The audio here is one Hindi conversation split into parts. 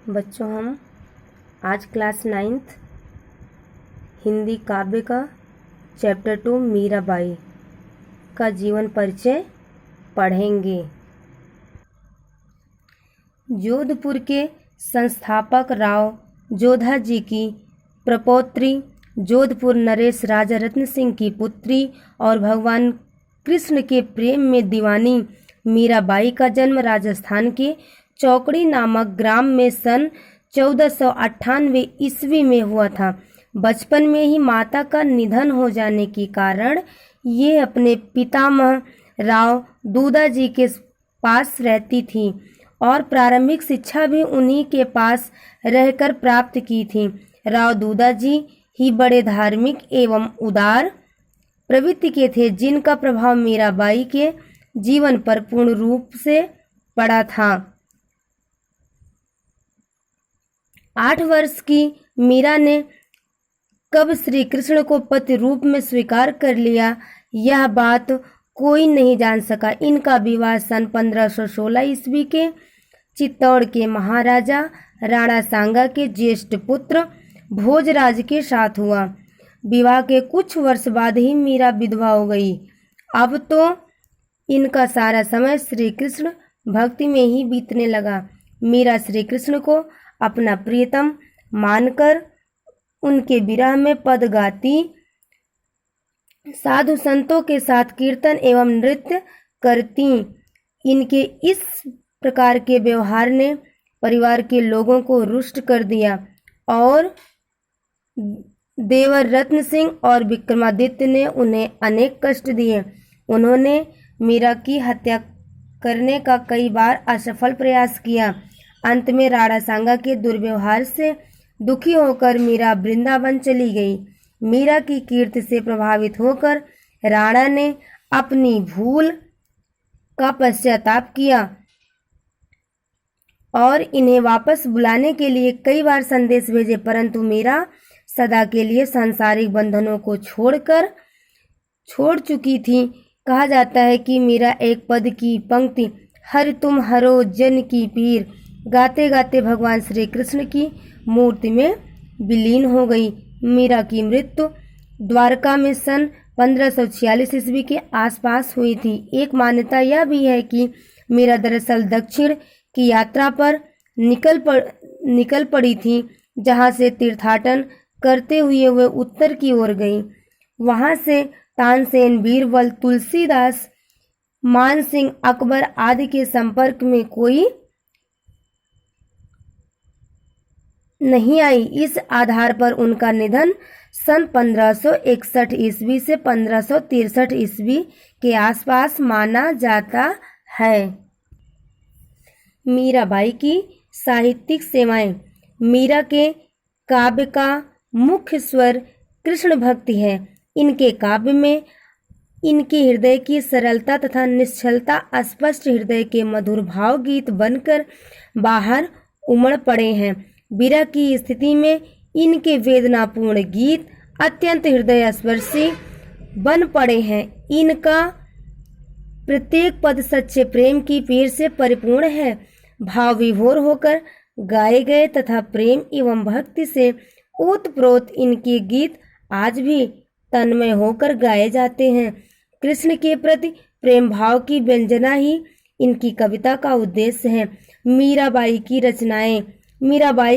बच्चों, हम आज क्लास 9th हिंदी काव्य का चैप्टर 2 मीराबाई का जीवन परिचय पढ़ेंगे। जोधपुर के संस्थापक राव जोधा जी की प्रपौत्री, जोधपुर नरेश राजा रत्न सिंह की पुत्री और भगवान कृष्ण के प्रेम में दीवानी मीराबाई का जन्म राजस्थान के चौकड़ी नामक ग्राम में सन 1498 ईस्वी में हुआ था। बचपन में ही माता का निधन हो जाने के कारण ये अपने पितामह राव दूधा जी के पास रहती थी और प्रारंभिक शिक्षा भी उन्हीं के पास रहकर प्राप्त की थी। राव दूधा जी ही बड़े धार्मिक एवं उदार प्रवृत्ति के थे, जिनका प्रभाव मीराबाई के जीवन पर पूर्ण रूप से पड़ा था। 8 वर्ष की मीरा ने कब श्री कृष्ण को पति रूप में स्वीकार कर लिया, यह बात कोई नहीं जान सका। इनका विवाह सन 1516 ईस्वी के चित्तौड़ के महाराजा राणा सांगा के ज्येष्ठ पुत्र भोजराज के साथ हुआ। विवाह के कुछ वर्ष बाद ही मीरा विधवा हो गई। अब तो इनका सारा समय श्री कृष्ण भक्ति में ही बीतने लगा। मीरा श्री कृष्ण को अपना प्रियतम मानकर उनके विरह में पद गाती, साधु संतों के साथ कीर्तन एवं नृत्य करती। इनके इस प्रकार के व्यवहार ने परिवार के लोगों को रुष्ट कर दिया और देवर रत्न सिंह और विक्रमादित्य ने उन्हें अनेक कष्ट दिए। उन्होंने मीरा की हत्या करने का कई बार असफल प्रयास किया। अंत में राणा सांगा के दुर्व्यवहार से दुखी होकर मीरा वृंदावन चली गई। मीरा की कीर्ति से प्रभावित होकर राणा ने अपनी भूल का पश्चाताप किया और इन्हें वापस बुलाने के लिए कई बार संदेश भेजे, परंतु मीरा सदा के लिए सांसारिक बंधनों को छोड़ चुकी थी। कहा जाता है कि मीरा एक पद की पंक्ति हर तुम हरो जन की पीर गाते गाते भगवान श्री कृष्ण की मूर्ति में विलीन हो गई। मीरा की मृत्यु द्वारका में सन 1546 ईस्वी के आसपास हुई थी। एक मान्यता यह भी है कि मीरा दरअसल दक्षिण की यात्रा पर निकल पड़ी थी, जहां से तीर्थाटन करते हुए वे उत्तर की ओर गई। वहां से तानसेन, बीरबल, तुलसीदास, मानसिंह, अकबर आदि के संपर्क में कोई नहीं आई। इस आधार पर उनका निधन सन 1561 ईस्वी से 1563 ईस्वी के आसपास माना जाता है। मीराबाई की साहित्यिक सेवाएं। मीरा के काव्य का मुख्य स्वर कृष्ण भक्ति है। इनके काव्य में इनके हृदय की सरलता तथा निश्चलता स्पष्ट हृदय के मधुर भाव गीत बनकर बाहर उमड़ पड़े हैं। विरह की स्थिति में इनके वेदनापूर्ण गीत अत्यंत हृदय स्पर्शी बन पड़े हैं। इनका प्रत्येक पद सच्चे प्रेम की पीर से परिपूर्ण है। भाव विभोर होकर गाए गए तथा प्रेम एवं भक्ति से ओतप्रोत इनके गीत आज भी तन्मय होकर गाए जाते हैं। कृष्ण के प्रति प्रेम भाव की व्यंजना ही इनकी कविता का उद्देश्य है। मीराबाई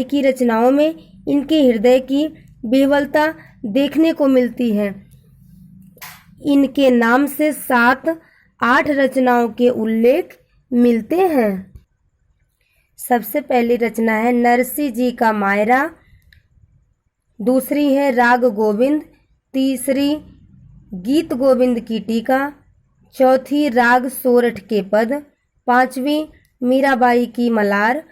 की रचनाओं में इनके हृदय की विह्वलता देखने को मिलती है। इनके नाम से 7-8 रचनाओं के उल्लेख मिलते हैं। सबसे पहली रचना है नरसिंह जी का मायरा, दूसरी है राग गोविंद, तीसरी गीत गोविंद की टीका, चौथी राग सोरठ के पद, पांचवी मीराबाई की मलार,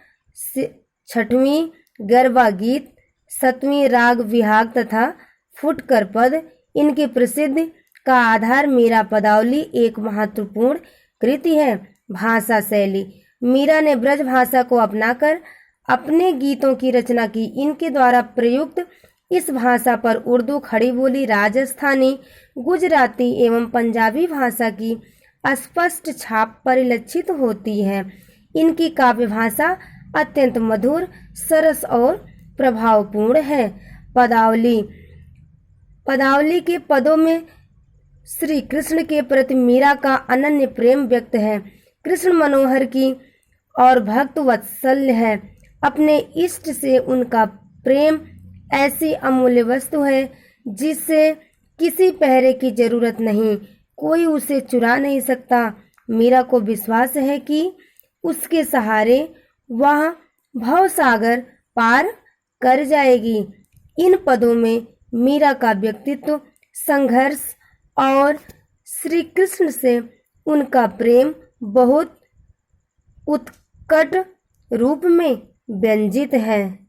छठवीं गरबा गीत, सतवीं राग विहाग तथा फुटकर पद। इनकी प्रसिद्धि का आधार मीरा पदावली एक महत्वपूर्ण कृति है। भाषा शैली। मीरा ने ब्रज भाषा को अपनाकर अपने गीतों की रचना की। इनके द्वारा प्रयुक्त इस भाषा पर उर्दू, खड़ी बोली, राजस्थानी, गुजराती एवं पंजाबी भाषा की स्पष्ट छाप परिलक्षित होती है। इनकी काव्य भाषा अत्यंत मधुर, सरस और प्रभावपूर्ण है। पदावली। पदावली के पदों में श्री कृष्ण के प्रति मीरा का अनन्य प्रेम व्यक्त है। कृष्ण मनोहर की और भक्त वत्सल्य है। अपने इष्ट से उनका प्रेम ऐसी अमूल्य वस्तु है जिससे किसी पहरे की जरूरत नहीं, कोई उसे चुरा नहीं सकता। मीरा को विश्वास है कि उसके सहारे वह भवसागर पार कर जाएगी। इन पदों में मीरा का व्यक्तित्व, संघर्ष और श्री कृष्ण से उनका प्रेम बहुत उत्कट रूप में व्यंजित है।